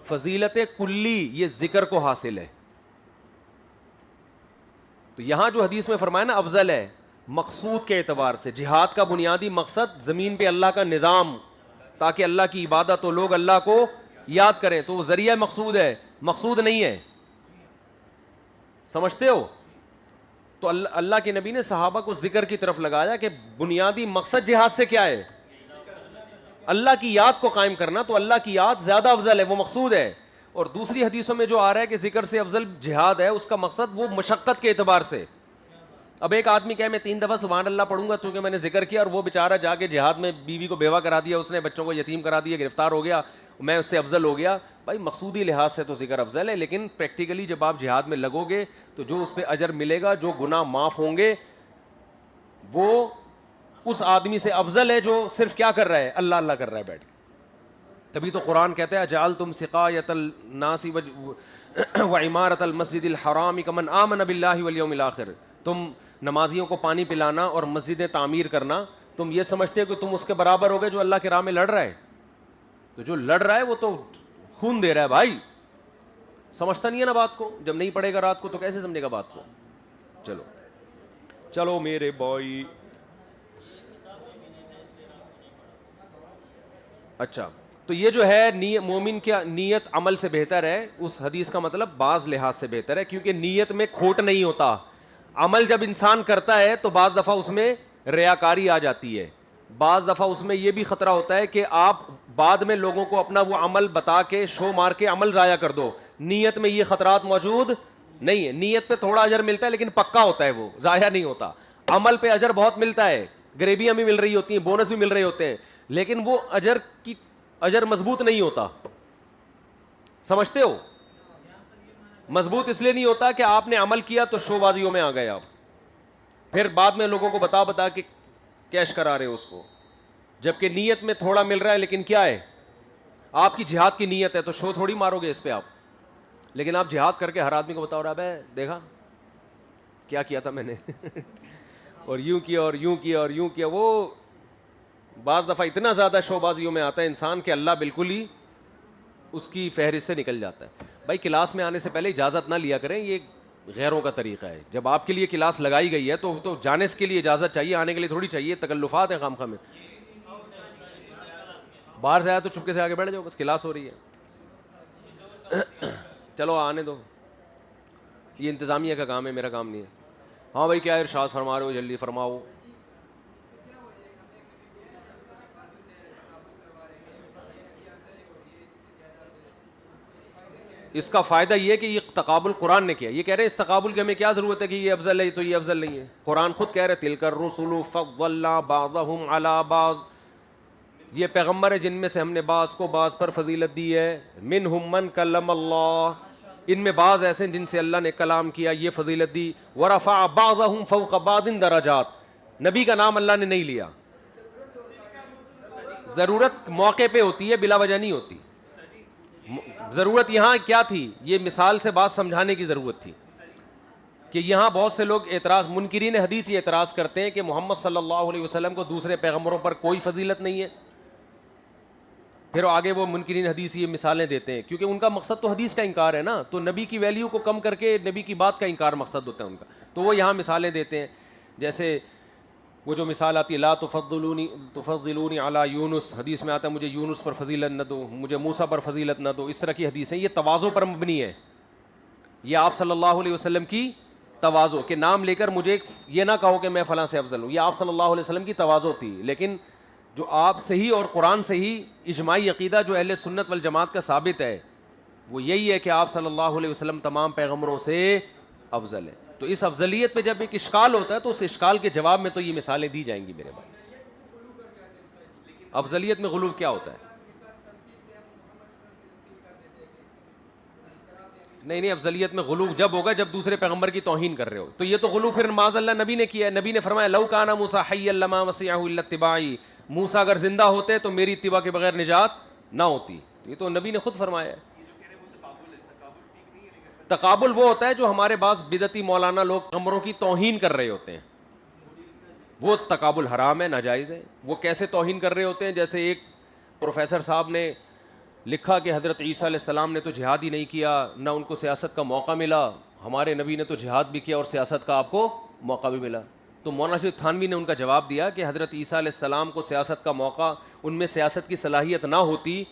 فضیلت کلی یہ ذکر کو حاصل ہے۔ تو یہاں جو حدیث میں فرمایا نا افضل ہے، مقصود کے اعتبار سے جہاد کا بنیادی مقصد زمین پہ اللہ کا نظام، تاکہ اللہ کی عبادت ہو، لوگ اللہ کو یاد کریں، تو وہ ذریعہ مقصود ہے، مقصود نہیں ہے، سمجھتے ہو؟ تو اللہ کے نبی نے صحابہ کو ذکر کی طرف لگایا کہ بنیادی مقصد جہاد سے کیا ہے؟ اللہ کی یاد کو قائم کرنا، تو اللہ کی یاد زیادہ افضل ہے، وہ مقصود ہے۔ اور دوسری حدیثوں میں جو آ رہا ہے کہ ذکر سے افضل جہاد ہے، اس کا مقصد وہ مشقت کے اعتبار سے۔ اب ایک آدمی کہے میں 3 دفعہ سبحان اللہ پڑھوں گا کیونکہ میں نے ذکر کیا، اور وہ بیچارہ جا کے جہاد میں بیوی کو بیوہ کرا دیا، اس نے بچوں کو یتیم کرا دیا، گرفتار ہو گیا، میں اس سے افضل ہو گیا۔ بھائی مقصودی لحاظ سے تو ذکر افضل ہے، لیکن پریکٹیکلی جب آپ جہاد میں لگو گے تو جو اس پہ اجر ملے گا، جو گناہ معاف ہوں گے، وہ اس آدمی سے افضل ہے جو صرف کیا کر رہا ہے؟ اللہ اللہ کر رہا ہے بیٹھ کے۔ تبھی تو قرآن کہتا ہے جعلتم سقایۃ الناس وعمارۃ المسجد الحرام کمن آمن باللہ والیوم الآخر، تم نمازیوں کو پانی پلانا اور مسجدیں تعمیر کرنا، تم یہ سمجھتے ہو کہ تم اس کے برابر ہو گئے جو اللہ کی راہ میں لڑ رہا ہے؟ تو جو لڑ رہا ہے وہ تو خون دے رہا ہے بھائی، سمجھتا نہیں ہے نا بات کو، جب نہیں پڑے گا رات کو تو کیسے سمجھے گا بات کو؟ چلو چلو میرے بھائی، اچھا تو یہ جو ہے مومن کی نیت عمل سے بہتر ہے، اس حدیث کا مطلب بعض لحاظ سے بہتر ہے، کیونکہ نیت میں کھوٹ نہیں ہوتا۔ عمل جب انسان کرتا ہے تو بعض دفعہ اس میں ریاکاری آ جاتی ہے، بعض دفعہ اس میں یہ بھی خطرہ ہوتا ہے کہ آپ بعد میں لوگوں کو اپنا وہ عمل بتا کے شو مار کے عمل ضائع کر دو۔ نیت میں یہ خطرات موجود نہیں ہے، نیت پہ تھوڑا اجر ملتا ہے لیکن پکا ہوتا ہے، وہ ضائع نہیں ہوتا۔ عمل پہ اجر بہت ملتا ہے، گریبیاں بھی مل رہی ہوتی ہیں، بونس بھی مل رہے ہوتے ہیں، لیکن وہ اجر مضبوط نہیں ہوتا، سمجھتے ہو؟ مضبوط اس لیے نہیں ہوتا کہ آپ نے عمل کیا تو شو بازیوں میں آ گئے، آپ پھر بعد میں لوگوں کو بتا کے کیش کرا رہے ہو اس کو، جبکہ نیت میں تھوڑا مل رہا ہے لیکن کیا ہے؟ آپ کی جہاد کی نیت ہے، تو شو تھوڑی مارو گے اس پہ آپ، لیکن آپ جہاد کر کے ہر آدمی کو بتاؤ رہا ہے دیکھا کیا کیا تھا میں نے اور یوں کیا اور یوں کیا اور یوں کیا، وہ بعض دفعہ اتنا زیادہ شو بازیوں میں آتا ہے انسان کہ اللہ بالکل ہی اس کی فہرست سے نکل جاتا ہے۔ بھائی کلاس میں آنے سے پہلے اجازت نہ لیا کریں، یہ غیروں کا طریقہ ہے۔ جب آپ کے لیے کلاس لگائی گئی ہے تو جانے کے لیے اجازت چاہیے، آنے کے لیے تھوڑی چاہیے، تکلفات ہیں خامخواہ میں۔ باہر سے آیا تو چپکے سے آگے بیٹھ جاؤ، بس کلاس ہو رہی ہے، چلو آنے دو، یہ انتظامیہ کا کام ہے، میرا کام نہیں ہے۔ ہاں بھائی کیا ارشاد فرما رہے ہو، جلدی فرماؤ۔ اس کا فائدہ یہ ہے کہ یہ تقابل قرآن نے کیا، یہ کہہ رہے ہیں اس تقابل کی ہمیں کیا ضرورت ہے کہ یہ افضل ہے تو یہ افضل نہیں ہے، قرآن خود کہہ رہے تلک الرسل فضلنا بعضهم علی بعض، یہ پیغمبر ہے جن میں سے ہم نے بعض کو بعض پر فضیلت دی ہے، منہم من کلم اللہ، ان میں بعض ایسے ہیں جن سے اللہ نے کلام کیا، یہ فضیلت دی، ورفع بعضهم فوق بعض درجات، نبی کا نام اللہ نے نہیں لیا، ضرورت موقع پہ ہوتی ہے، بلا وجہ نہیں ہوتی۔ ضرورت یہاں کیا تھی؟ یہ مثال سے بات سمجھانے کی ضرورت تھی کہ یہاں بہت سے لوگ منکرین حدیث یہ اعتراض کرتے ہیں کہ محمد صلی اللہ علیہ وسلم کو دوسرے پیغمبروں پر کوئی فضیلت نہیں ہے، پھر آگے وہ منکرین حدیث یہ مثالیں دیتے ہیں کیونکہ ان کا مقصد تو حدیث کا انکار ہے نا، تو نبی کی ویلیو کو کم کر کے نبی کی بات کا انکار مقصد ہوتا ہے ان کا، تو وہ یہاں مثالیں دیتے ہیں، جیسے وہ جو مثال آتی ہے لا تفضلونی علی یونس، حدیث میں آتا ہے مجھے یونس پر فضیلت نہ دو، مجھے موسیٰ پر فضیلت نہ دو، اس طرح کی حدیثیں، یہ تواضع پر مبنی ہے، یہ آپ صلی اللہ علیہ وسلم کی تواضع کہ نام لے کر مجھے یہ نہ کہو کہ میں فلاں سے افضل ہوں، یہ آپ صلی اللہ علیہ وسلم کی تواضع تھی، لیکن جو آپ صحیح اور قرآن سے ہی اجماعی عقیدہ جو اہل سنت والجماعت کا ثابت ہے وہ یہی ہے کہ آپ صلی اللہ علیہ وسلم تمام پیغمبروں سے افضل ہے۔ تو اس افضلیت پہ جب ایک اشکال ہوتا ہے تو اس اشکال کے جواب میں تو یہ مثالیں دی جائیں گی میرے بھائی۔ افضلیت میں غلو کیا ہوتا ہے؟ نہیں افضلیت میں غلو جب ہوگا جب دوسرے پیغمبر کی توہین کر رہے ہو، تو یہ تو غلو پھر معاذ اللہ نبی نے کیا ہے، نبی نے فرمایا لو کان موسیٰ حیا لما وسعہ الا اتباعی، موسیٰ اگر زندہ ہوتے تو میری اتباع کے بغیر نجات نہ ہوتی، یہ تو نبی نے خود فرمایا ہے۔ تقابل وہ ہوتا ہے جو ہمارے بعض بدعتی مولانا لوگ قمروں کی توہین کر رہے ہوتے ہیں، وہ تقابل حرام ہے، ناجائز ہے۔ وہ کیسے توہین کر رہے ہوتے ہیں؟ جیسے ایک پروفیسر صاحب نے لکھا کہ حضرت عیسیٰ علیہ السلام نے تو جہاد ہی نہیں کیا، نہ ان کو سیاست کا موقع ملا، ہمارے نبی نے تو جہاد بھی کیا اور سیاست کا آپ کو موقع بھی ملا۔ تو مولانا شریف تھانوی نے ان کا جواب دیا کہ حضرت عیسیٰ علیہ السلام کو سیاست کا موقع، ان میں سیاست کی صلاحیت نہ ہوتی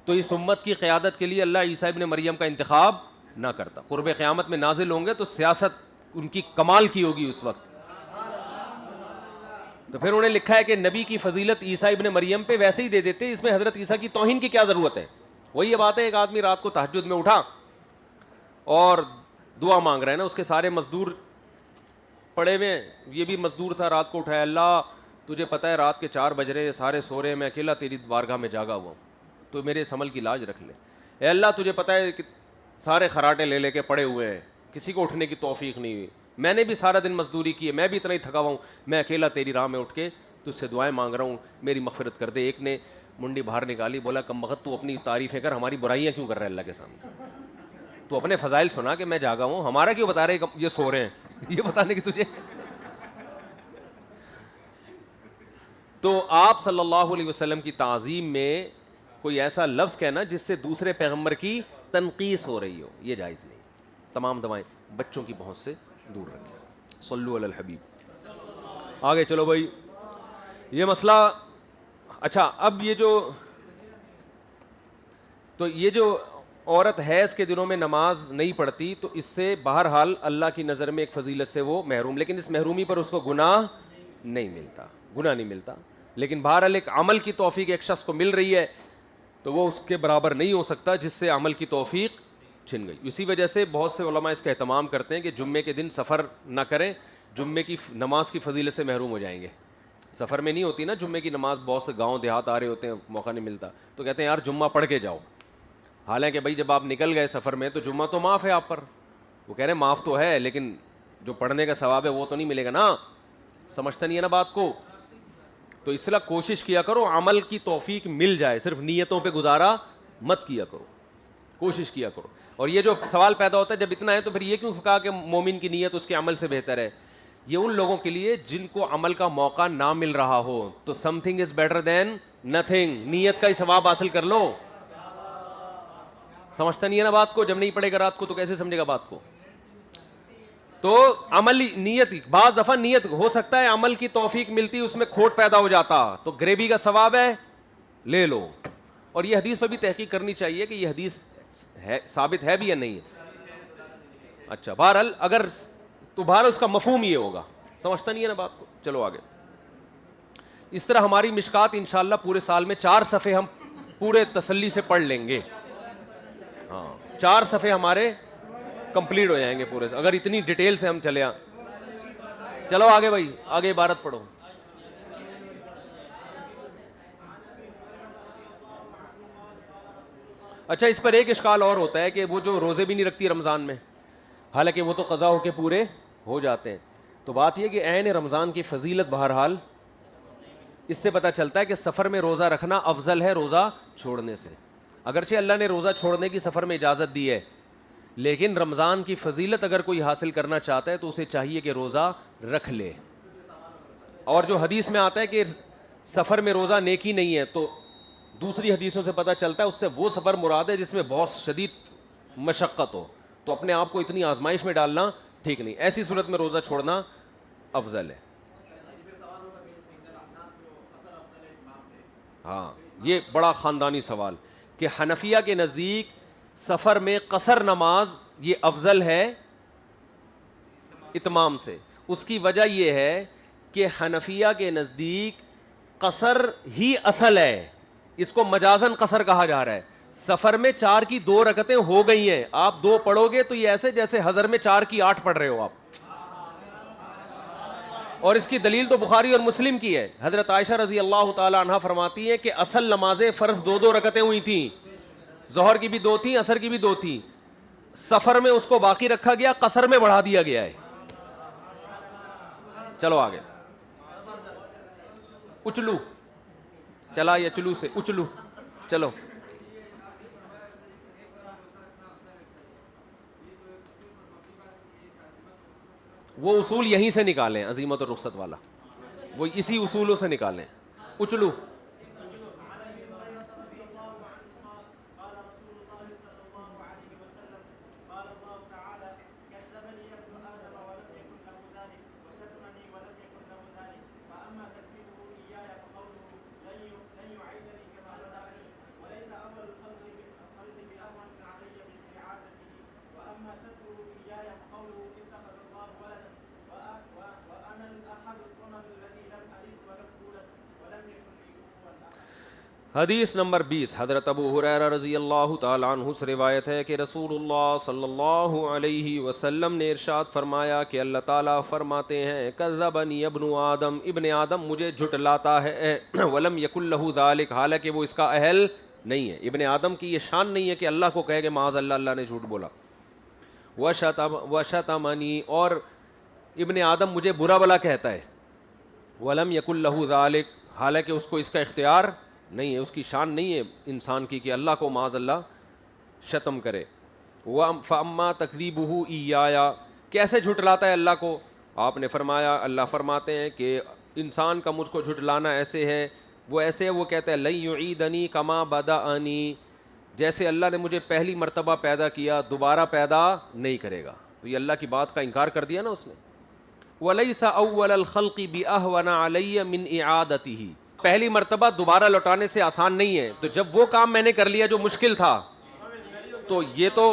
تو اس امت کی قیادت کے لیے اللہ عیسیٰ ابن مریم کا انتخاب نہ کرتا۔ قرب قیامت میں نازل ہوں گے تو سیاست ان کی کمال کی ہوگی اس وقت۔ تو پھر انہوں نے لکھا ہے کہ نبی کی فضیلت عیسیٰ ابن مریم پہ ویسے ہی دے دیتے، اس میں حضرت عیسیٰ کی توہین کی کیا ضرورت ہے؟ وہی یہ بات ہے، ایک آدمی رات کو تہجد میں اٹھا اور دعا مانگ رہا ہے نا، اس کے سارے مزدور پڑے ہوئے، یہ بھی مزدور تھا، رات کو اٹھایا، اللہ تجھے پتہ ہے رات کے 4 بج رہے ہیں، سارے سو رہے ہیں، میں اکیلا تیری بارگاہ میں جاگا ہوا ہوں، تو میرے اس عمل کی لاج رکھ لے۔ اے اللہ تجھے پتہ ہے کہ سارے خراٹے لے لے کے پڑے ہوئے ہیں، کسی کو اٹھنے کی توفیق نہیں ہوئی، میں نے بھی سارا دن مزدوری کی ہے، میں بھی اتنا ہی تھکا ہوا ہوں، میں اکیلا تیری راہ میں اٹھ کے تجھ سے دعائیں مانگ رہا ہوں، میری مغفرت کر دے۔ ایک نے منڈی باہر نکالی، بولا کم بخت تو اپنی تعریفیں کر، ہماری برائیاں کیوں کر رہا ہے اللہ کے سامنے؟ تو اپنے فضائل سنا کہ میں جاگا ہوں، ہمارا کیوں بتا رہے یہ سو رہے ہیں؟ یہ بتانے کی تجھے۔ تو آپ صلی اللہ علیہ وسلم کی تعظیم میں کوئی ایسا لفظ کہنا جس سے دوسرے پیغمبر کی تنقیص ہو رہی ہو، یہ جائز نہیں۔ تمام دعائیں بچوں کی پہنچ سے دور رکھیں۔ صلو علی الحبیب۔ آگے چلو بھائی، یہ مسئلہ اچھا، اب یہ جو عورت حیض کے دنوں میں نماز نہیں پڑھتی تو اس سے بہرحال اللہ کی نظر میں ایک فضیلت سے وہ محروم، لیکن اس محرومی پر اس کو گناہ نہیں ملتا، لیکن بہرحال ایک عمل کی توفیق ایک شخص کو مل رہی ہے تو وہ اس کے برابر نہیں ہو سکتا جس سے عمل کی توفیق چھن گئی۔ اسی وجہ سے بہت سے علماء اس کا اہتمام کرتے ہیں کہ جمعے کے دن سفر نہ کریں، جمعے کی نماز کی فضیلت سے محروم ہو جائیں گے۔ سفر میں نہیں ہوتی نا جمعے کی نماز، بہت سے گاؤں دیہات آ رہے ہوتے ہیں، موقع نہیں ملتا، تو کہتے ہیں یار جمعہ پڑھ کے جاؤ۔ حالانکہ بھائی جب آپ نکل گئے سفر میں تو جمعہ تو معاف ہے آپ پر، وہ کہہ رہے ہیں معاف تو ہے لیکن جو پڑھنے کا ثواب ہے وہ تو نہیں ملے گا نا، سمجھتا نہیں ہے نا بات کو۔ تو اس طرح کوشش کیا کرو عمل کی توفیق مل جائے، صرف نیتوں پہ گزارا مت کیا کرو، کوشش کیا کرو۔ اور یہ جو سوال پیدا ہوتا ہے جب اتنا ہے تو پھر یہ کیوں کہا کہ مومن کی نیت اس کے عمل سے بہتر ہے؟ یہ ان لوگوں کے لیے جن کو عمل کا موقع نہ مل رہا ہو، تو some thing is better than nothing, نیت کا ہی ثواب حاصل کر لو۔ سمجھتا نہیں ہے نا بات کو؟ جب نہیں پڑے گا رات کو تو کیسے سمجھے گا بات کو؟ تو عملی نیت، بعض دفعہ نیت ہو سکتا ہے عمل کی توفیق ملتی اس میں کھوٹ پیدا ہو جاتا تو گریبی کا ثواب ہے، لے لو۔ اور یہ حدیث پہ بھی تحقیق کرنی چاہیے کہ یہ حدیث ہے ثابت ہے بھی یا نہیں ہے۔ اچھا بہرحال اگر تو بہرحال اس کا مفہوم یہ ہوگا، سمجھتا نہیں ہے نا بات کو؟ چلو آگے۔ اس طرح ہماری مشکات انشاءاللہ پورے سال میں 4 صفحے ہم پورے تسلی سے پڑھ لیں گے، ہاں 4 صفحے ہمارے کمپلیٹ ہو جائیں گے پورے، اگر اتنی ڈیٹیل سے ہم چلے۔ چلو آگے بھائی، آگے عبارت پڑھو۔ اچھا اس پر ایک اشکال اور ہوتا ہے کہ وہ جو روزے بھی نہیں رکھتی رمضان میں، حالانکہ وہ تو قضا ہو کے پورے ہو جاتے ہیں، تو بات یہ کہ عین رمضان کی فضیلت بہرحال اس سے پتہ چلتا ہے کہ سفر میں روزہ رکھنا افضل ہے روزہ چھوڑنے سے۔ اگرچہ اللہ نے روزہ چھوڑنے کی سفر میں اجازت دی ہے، لیکن رمضان کی فضیلت اگر کوئی حاصل کرنا چاہتا ہے تو اسے چاہیے کہ روزہ رکھ لے۔ اور جو حدیث میں آتا ہے کہ سفر میں روزہ نیکی نہیں ہے، تو دوسری حدیثوں سے پتہ چلتا ہے اس سے وہ سفر مراد ہے جس میں بہت شدید مشقت ہو، تو اپنے آپ کو اتنی آزمائش میں ڈالنا ٹھیک نہیں، ایسی صورت میں روزہ چھوڑنا افضل ہے۔ ہاں یہ بڑا خاندانی سوال کہ حنفیہ کے نزدیک سفر میں قصر نماز یہ افضل ہے اتمام سے۔ اس کی وجہ یہ ہے کہ حنفیہ کے نزدیک قصر ہی اصل ہے، اس کو مجازن قصر کہا جا رہا ہے۔ سفر میں 4 کی 2 رکعتیں ہو گئی ہیں، آپ 2 پڑھو گے تو یہ ایسے جیسے حضر میں 4 کی 8 پڑھ رہے ہو آپ۔ اور اس کی دلیل تو بخاری اور مسلم کی ہے، حضرت عائشہ رضی اللہ تعالی عنہا فرماتی ہیں کہ اصل نمازیں فرض 2 رکعتیں ہوئی تھیں، ظہر کی بھی 2 تھیں، عصر کی بھی 2 تھیں، سفر میں اس کو باقی رکھا گیا، قصر میں بڑھا دیا گیا ہے۔ چلو آگے، اچلو چلا یا چلو سے اچلو، چلو وہ اصول یہیں سے نکالیں، عزیمت اور رخصت والا، وہ اسی اصولوں سے نکالیں. اچلو. حدیث نمبر 20 حضرت ابو ہریرہ رضی اللہ تعالیٰ عنہ سے روایت ہے کہ رسول اللہ صلی اللہ علیہ وسلم نے ارشاد فرمایا کہ اللہ تعالیٰ فرماتے ہیں کذبنی ابن آدم، ابن آدم مجھے جھٹلاتا ہے، ولم یکن لہ ذالک، حالانکہ وہ اس کا اہل نہیں ہے. ابن آدم کی یہ شان نہیں ہے کہ اللہ کو کہے کہ معاذ اللہ اللہ نے جھوٹ بولا. وشتمنی، اور ابن آدم مجھے برا بلا کہتا ہے، ولم یکن لہ ذالک، حالانکہ اس کو اس کا اختیار نہیں ہے، اس کی شان نہیں ہے انسان کی کہ اللہ کو معاذ اللہ شتم کرے. فاما تکذیبہ ایایا، کیسے جھٹلاتا ہے اللہ کو؟ آپ نے فرمایا، اللہ فرماتے ہیں کہ انسان کا مجھ کو جھٹلانا ایسے ہے، وہ کہتا ہے لن یعیدنی کما بدأنی، جیسے اللہ نے مجھے پہلی مرتبہ پیدا کیا دوبارہ پیدا نہیں کرے گا. تو یہ اللہ کی بات کا انکار کر دیا نا اس نے. وَلَيْسَ أَوَّلَ الْخَلْقِ بِأَهْوَنَ عَلَيَّ مِنْ إِعَادَتِهِ، پہلی مرتبہ دوبارہ لوٹانے سے آسان نہیں ہے، تو جب وہ کام میں نے کر لیا جو مشکل تھا تو یہ تو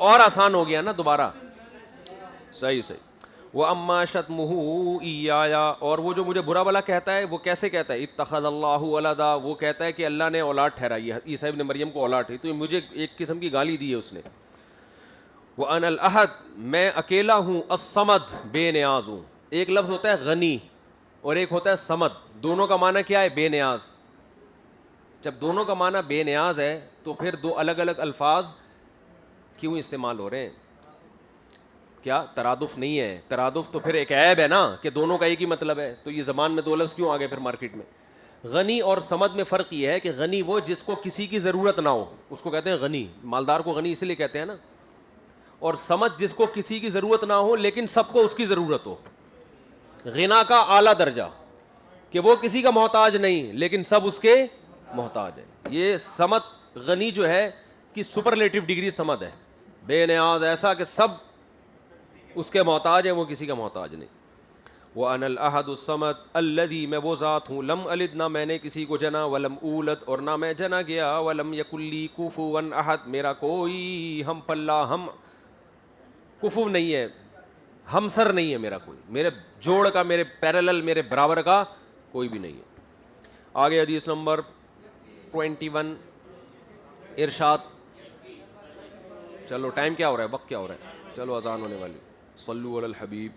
اور آسان ہو گیا نا دوبارہ. صحیح. وَأَمَّا شَتْمُهُ إِيَّايَ، اور وہ جو مجھے برا بلا کہتا ہے وہ کیسے کہتا ہے؟ اتخذ اللہ ولدا، وہ کہتا ہے کہ اللہ نے اولاد ٹھہرائی ہے، عیسیٰ ابن مریم کو اولاد ہے، تو مجھے ایک قسم کی گالی دی ہے اس نے. وَأَنَا الْأَحَدُ، میں اکیلا ہوں، الصمد، بے نیاز ہوں. ایک لفظ ہوتا ہے غنی اور ایک ہوتا ہے صمد، دونوں کا معنی کیا ہے؟ بے نیاز. جب دونوں کا معنی بے نیاز ہے تو پھر دو الگ الگ الفاظ کیوں استعمال ہو رہے ہیں؟ کیا ترادف نہیں ہے؟ ترادف تو پھر ایک عیب ہے نا کہ دونوں کا ایک ہی مطلب ہے، تو یہ زبان میں دو لفظ کیوں آ گئے پھر مارکیٹ میں؟ غنی اور صمد میں فرق یہ ہے کہ غنی وہ جس کو کسی کی ضرورت نہ ہو، اس کو کہتے ہیں غنی، مالدار کو غنی اس لیے کہتے ہیں نا. اور صمد جس کو کسی کی ضرورت نہ ہو لیکن سب کو اس کی ضرورت ہو. غنا کا اعلیٰ درجہ کہ وہ کسی کا محتاج نہیں لیکن سب اس کے محتاج ہیں. یہ صمد، غنی جو ہے کہ سپرلیٹو ڈگری صمد ہے، بے نیاز، ایسا کہ سب اس کے محتاج ہیں، وہ کسی کا محتاج نہیں. وَأَنَا الْأَحَدُ الصَّمَدُ الَّذِي، میں وہ ذات ہوں، لم الد، نہ میں نے کسی کو جنا، ولم اولد، اور نہ میں جنا گیا، ولم یکن لی کفوا احد، میرا کوئی ہم پلہ، ہم کفو نہیں ہے، ہمسر نہیں ہے میرا کوئی، میرے جوڑ کا، میرے پیرلل، میرے برابر کا کوئی بھی نہیں ہے. آگے حدیث نمبر 21 ارشاد. چلو ٹائم کیا ہو رہا ہے، وقت کیا ہو رہا ہے؟ چلو اذان ہونے والی. صلو علی الحبیب.